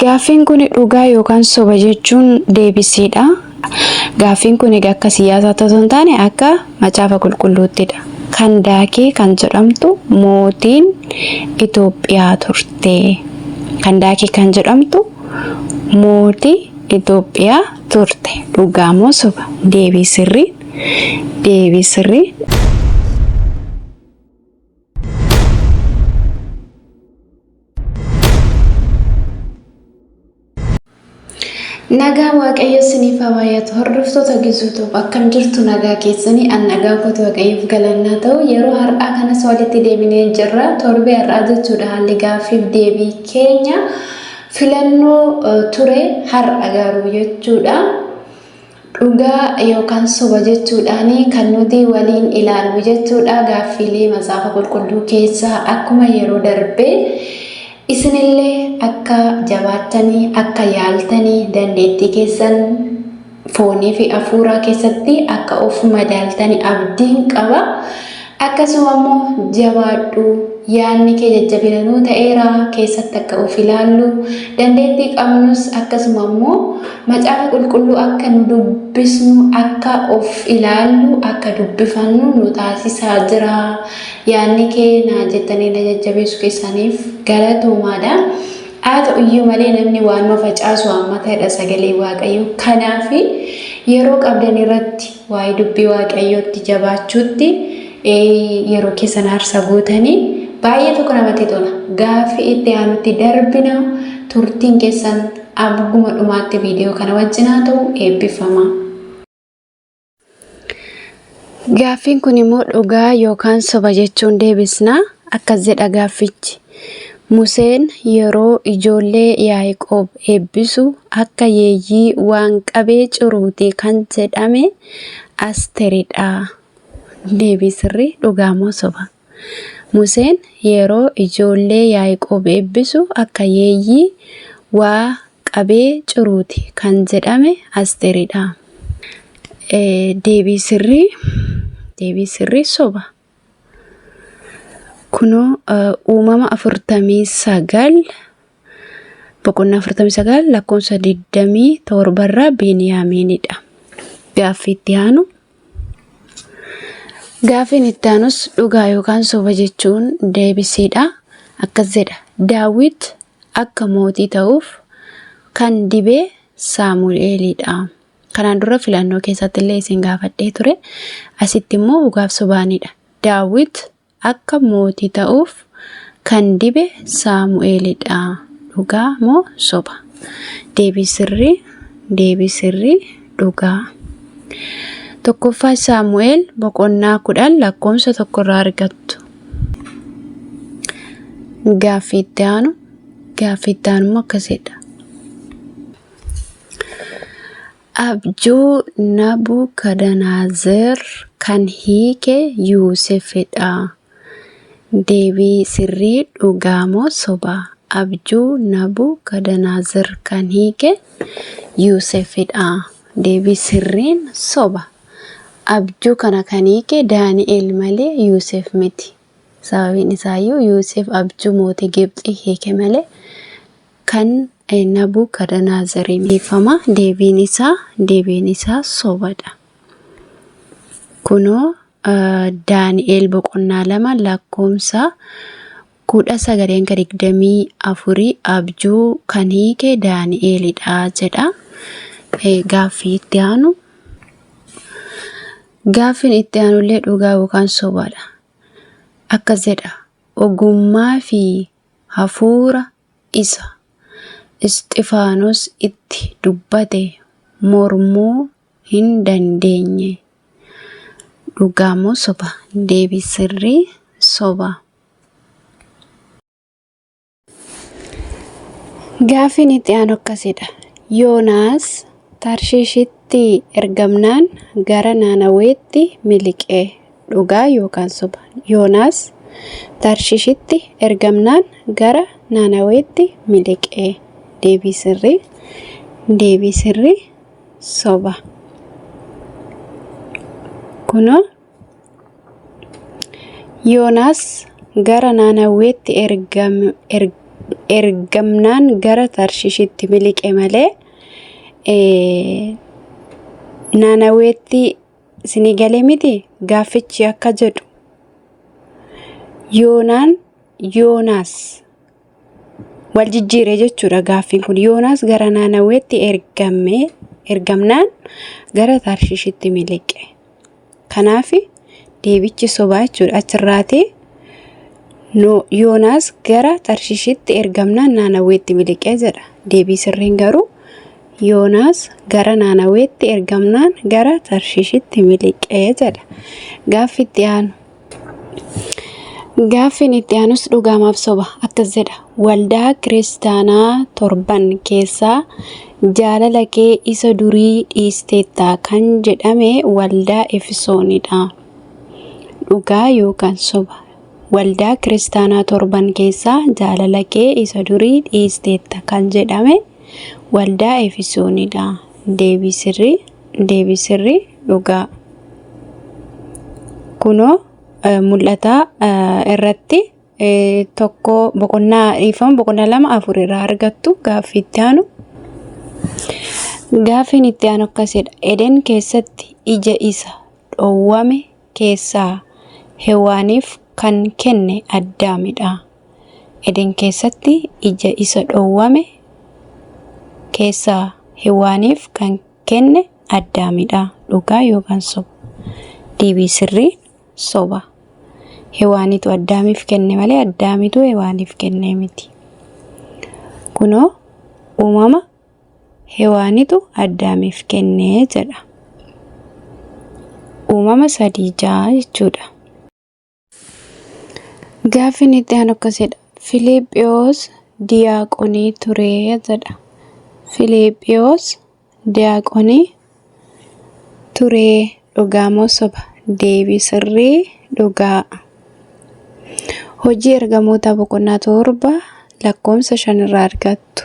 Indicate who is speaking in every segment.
Speaker 1: Gaaffiin kun dhugaa yookaan soba jechuun deebisiidha. Gaaffiin kun egaa akka siyaasaatti osoo hin taane akka macaafa qulqulluuttidha. Kandaakee kan jedhamtu mootiin Itoophiyaa turte. Kandaakee kan jedhamtu mootii Itoophiyaa turte. Dhugaa moo soba? Deebii sirrii. Nagaa waaqayyo isiniif haa baay'atu. Hordoftoota Gizuutu akkam jirtu? nagaa keessanii an nagaa kootu waaqayyoof galannaa ta'u. Yeroo har'aa kanas walitti deebinee jirra. Torbee har'aa jechuudha haalli gaaffiif deebii keenya filannoo ture har'a garuu jechuudha. Dhugaa yookaan soba jechuudhaani kan nuti waliin ilaallu jechuudha. Gaaffiilee macaafa qulqulluu keessaa akkuma yeroo darbee isinillee akka jabaattanii akka yaaltanii dandeettii keessan foonii fi hafuuraa keessatti akka of madaaltanii abdiin qaba. Akkasuma immoo jabaadhu yaadni kee jajjabinanuu ta'eera keessatti akka of ilaallu dandeettii qabnus akkasuma immoo macaafa qulqulluu akka nu dubbisnu akka of ilaallu akka dubbifannu nu taasisaa jira. Yaadni kee naa jettanii na jajjabeessu keessaniif galatoomaadha. Haa ta'u iyyuu malee namni waan facaasu amma ta'edha sagalee waaqayyoo. Kanaaf yeroo qabdan irratti waa'ee dubbii waaqayyootti jabaachuutti yeroo keessan aarsaa gootanii baay'ee tokko namatti tola. Gaaffii itti aanutti darbina. Turtiin keessan abbuma dhumaatti viidiyoo kana wajjin haa ta'u eebbifama. Gaaffiin kun immoo dhugaa yookaan soba jechuun deebisna. Akkas jedha gaaffichi. Museen yeroo ijoollee Yaaqoob eebbisu akka yeeyyii waan qabee ciruuti kan jedhame Asteeridha. Deebii sirrii. dhugaa moo soba? Museen yeroo ijoollee Yaaqoob eebbisu akka yeeyyii waa qabee ciruuti kan jedhame Asteeridha. Deebii sirrii soba. Kunoo uumama 49 boqonnaa 49 lakkoofsa 27 irraa Beniyaamiinidha. Gaaffii itti aanu. Gaaffiin itti aanus dhugaa yookaan soba jechuun deebisiidha. Akkas jedha. Daawit akka mootii ta'uuf kan dibee Saamu'eelidha. Kanaan dura filannoo keessatti illee isin gaafadhee ture. Asitti immoo dhugaaf sobaanidha. Daawit akka mootii ta'uuf kan dibe Saamu'eelidha. Dhugaa moo soba? Deebii sirrii. Dhugaa. Tokkoffaa Saamu'eel boqonnaa 10 lakkoofsa 1 irraa argattu. Gaaffii itti aanu immoo akkasidha. Abjuu Nabukadnezar kan hiike Yoosefidha. Deebii sirrii. dhugaa moo soba? Abjuu Nabukadnezar kan hiike Yoosefidha. Deebii sirriin soba. Abjuu kana kan hiike Daani'el malee Yoosef miti. Sababiin isaayyuu Yoosef abjuu mootii Gibxii hiike malee kan Nabukadnezar hiikama. Deebiin isaa sobadha. Kunoo Daani'el boqonnaa 2 lakkoofsa 19-24 abjuu kan hiike Daani'elidha jedha. Gaaffii itti aanu. Gaaffiin itti aanullee dhugaa yookaan sobaadha. Akkas jedha. Ogummaa fi hafuura isa Isxifaanos itti dubbate mormuu hin dandeenye. Dhugaa moo soba? Deebii sirrii. Soba. Gaaffiin itti aanu akkasidha. Yoonaas Tarshiishitti ergamnaan gara Naanaweetti miliqee. Dhugaa yookaan soba? Yoonaas Tarshiishitti ergamnaan gara Naanaweetti miliqee. Deebii sirrii. Soba. Kunoo Yoonaas gara Naanaweetti ergamnaan gara Tarshishitti miliqe malee Naanaweetti isinii galee miti. Gaaffichi akka jedhu Yoonaas wal jijjiire jechuudha. Gaaffiin kun Yoonaas gara Naanaweetti ergamnaan gara Tarshishitti miliqe. Kanaaf deebichi sobaa jechuudha. Achirraati Yoonaas gara Tarshishitti ergamnaan Naanaweetti miliqee jedha. Deebii sirriin garuu Yoonaas gara Naanaweetti ergamnaan gara Tarshishitti miliqee jedha. Gaaffiin itti aanus dhugaamaaf soba akkas jedha. Waldaa kiristaanaa 7 keessaa jaalala kee isa durii dhiisteetta kan jedhame waldaa Efesoonidha. Dhugaa yookaan soba? Waldaa kiristaanaa 7 keessaa jaalala kee isa durii dhiisteetta kan jedhame waldaa Efesoonidha. Deebii sirrii dhugaa. Kunoo mul'ata irratti tokko boqonnaa 2 irraa argattu. Gaaffii itti aanu. Gaaffiin itti aanu akkasidha. Eden keessatti ija isa dhowwame keessaa Hewaaniif kan kenne Addaamidha. Eden keessatti ija isa dhowwame keessaa Hewaaniif kan kenne Addaamidha. Dhugaa yookaan soba? Deebii sirrii soba. Hewaanitu Addaamiif kenne malee Addaamitu Hewaaniif kenne miti. Kunoo uumama Hewaanitu Addaamiif kenne jedha. Uumama 3 jechuudha. Gaaffiin itti aanu akkasidha. Filiiphoos diyaaqonii ture jedha. Filiiphoos diyaaqonii ture. Dhugaa moo soba? Deebii sirrii dhugaa. Hojii ergamoota boqonnaa 7 lakkoofsa 5 irraa argattu.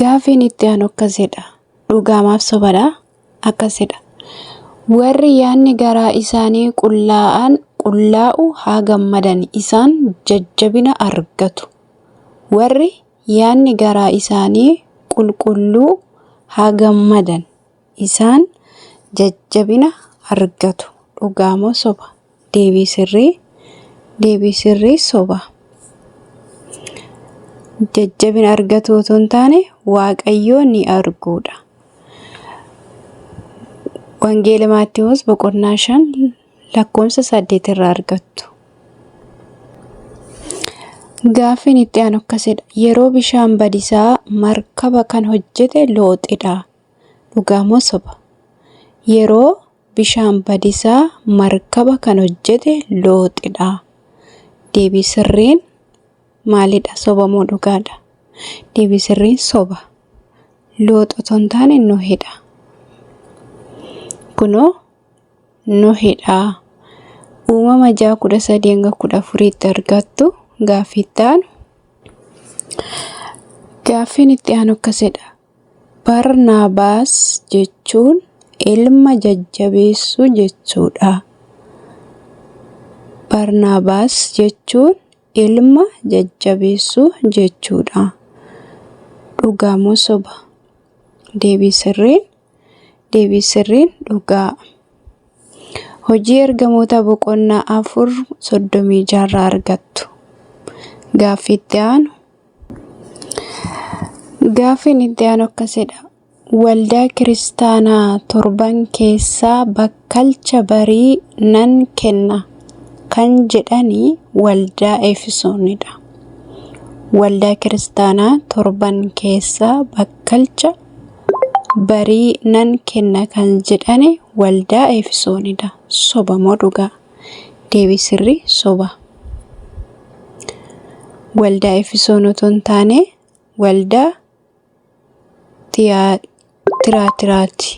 Speaker 1: Gaaffiin itti aanu akkasidha. Dhugaamaaf sobadha. Akkasidha. Warri yaadni garaa isaanii qullaa'u haa gammadan isaan jajjabina argatu. Warri yaadni garaa isaanii qulqulluu haa gammadan isaan jajjabina argatu. Dhugaa moo soba? Deebii sirrii soba. Jajjabina argatu otoo hin taane Waaqayyoon ni arguudha. Wangeela Maatewos boqonnaa 5 lakkoofsa 8 irraa argattu. Gaaffiin itti aanu akkasidha. Yeroo bishaan badisaa markaba kan hojjete Looxidha. Dhugaa moo soba? Yeroo bishaan badisaa markaba kan hojjete Looxidha. Deebii sirriin maalidha? Soba moo dhugaadha? Deebii sirriin soba. Loox otoo hin taane Nohedha. Kunoo Nohedha. Uumama 6:13-14 argattu. Gaaffii itti aanu. Gaaffiin itti aanu akkasidha. Barnaabaas jechuun ilma jajjabeessuu jechuudha. Barnaabaas jechuun ilma jajjabeessuu jechuudha. Dhugaa moo soba? Deebii sirriin dhugaa. Hojii ergamoota boqonnaa 4:36 irraa argattu. Gaaffii itti aanu. Gaaffiin itti aanu akkasidha. Waldaa kiristaanaa 7 keessaa bakkalcha barii nan kenna kan jedhanii waldaa Efesoonidha. Waldaa kiristaanaa 7 keessaa bakkalcha barii nan kenna kan jedhani waldaa Efesoonidha. Soba moo dhugaa? Deebii sirrii soba. Waldaa Efesoon otoo hin taane waldaa Tiraatiraati.